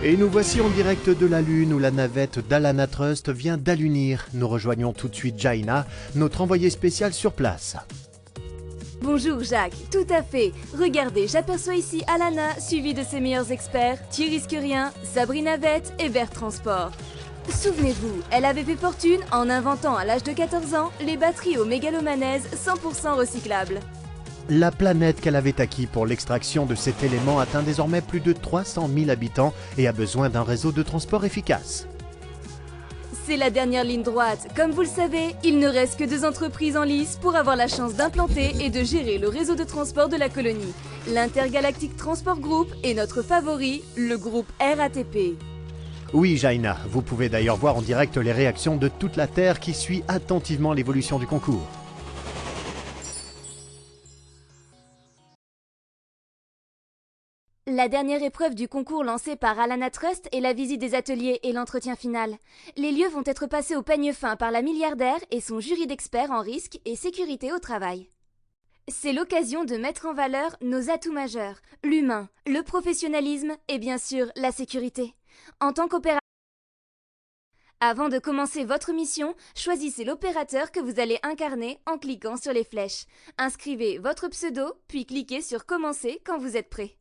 Et nous voici en direct de la Lune où la navette d'Alana Trust vient d'allunir. Nous rejoignons tout de suite Jaina, notre envoyée spéciale sur place. Bonjour Jacques, tout à fait. Regardez, j'aperçois ici Alana, suivie de ses meilleurs experts, Thierry Risque-Rien, Sabrina Vette et Vert Transport. Souvenez-vous, elle avait fait fortune en inventant à l'âge de 14 ans les batteries au mégalomanèse 100% recyclables. La planète qu'elle avait acquis pour l'extraction de cet élément atteint désormais plus de 300 000 habitants et a besoin d'un réseau de transport efficace. C'est la dernière ligne droite. Comme vous le savez, il ne reste que 2 entreprises en lice pour avoir la chance d'implanter et de gérer le réseau de transport de la colonie. L'Intergalactic Transport Group et notre favori, le groupe RATP. Oui Jaina, vous pouvez d'ailleurs voir en direct les réactions de toute la Terre qui suit attentivement l'évolution du concours. La dernière épreuve du concours lancé par Alana Trust est la visite des ateliers et l'entretien final. Les lieux vont être passés au peigne fin par la milliardaire et son jury d'experts en risque et sécurité au travail. C'est l'occasion de mettre en valeur nos atouts majeurs, l'humain, le professionnalisme et bien sûr la sécurité. En tant qu'opérateur, avant de commencer votre mission, choisissez l'opérateur que vous allez incarner en cliquant sur les flèches. Inscrivez votre pseudo, puis cliquez sur Commencer quand vous êtes prêt.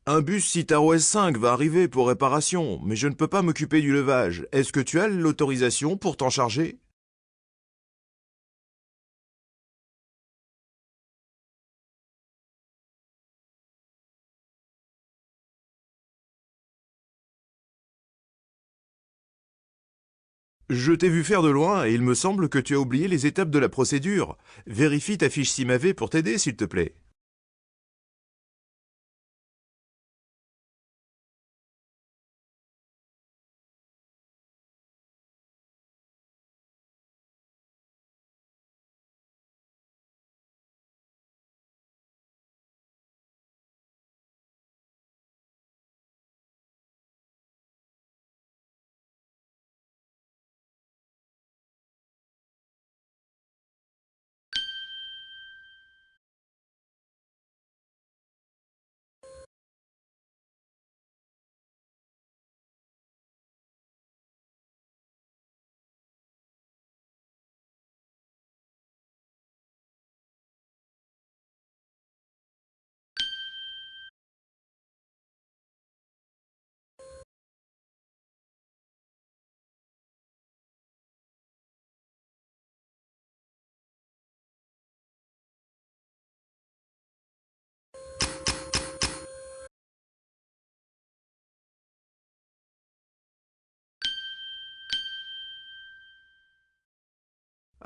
Un bus Citaro S5 va arriver pour réparation, mais je ne peux pas m'occuper du levage. Est-ce que tu as l'autorisation pour t'en charger? Je t'ai vu faire de loin et il me semble que tu as oublié les étapes de la procédure. Vérifie ta fiche SIMAV pour t'aider, s'il te plaît.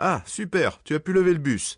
Ah, super, tu as pu lever le bus.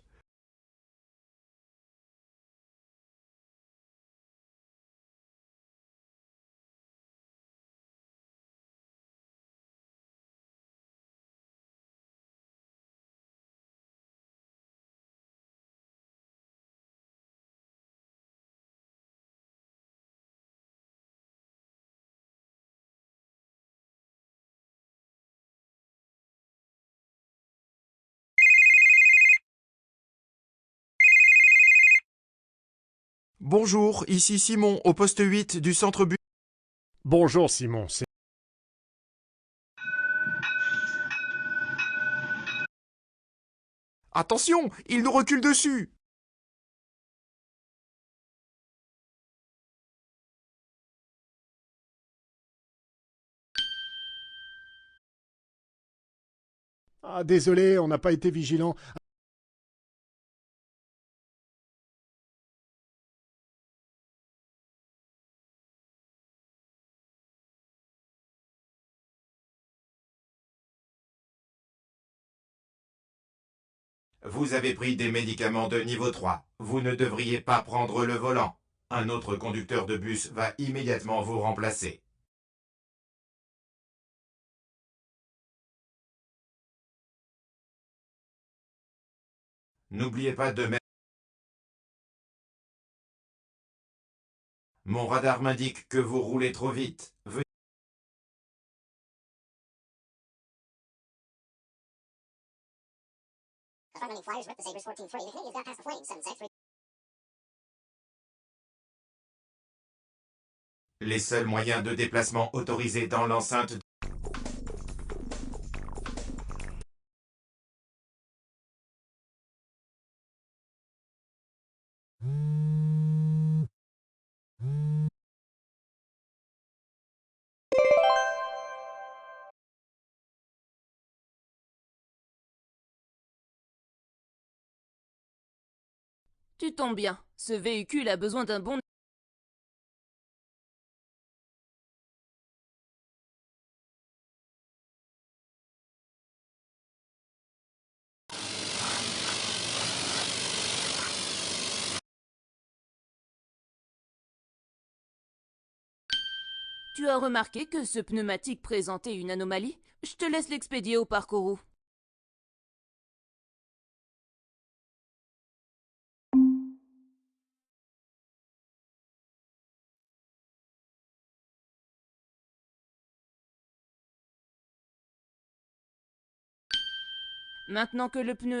Bonjour, ici Simon, au poste 8 du centre bus. Bonjour Simon, Attention, il nous recule dessus. Ah désolé, on n'a pas été vigilant. Vous avez pris des médicaments de niveau 3. Vous ne devriez pas prendre le volant. Un autre conducteur de bus va immédiatement vous remplacer. N'oubliez pas de mettre... Mon radar m'indique que vous roulez trop vite. Les seuls moyens de déplacement autorisés dans l'enceinte. Tu tombes bien, ce véhicule a besoin d'un bon... Tu as remarqué que ce pneumatique présentait une anomalie? Je te laisse l'expédier au parcours. Maintenant que le pneu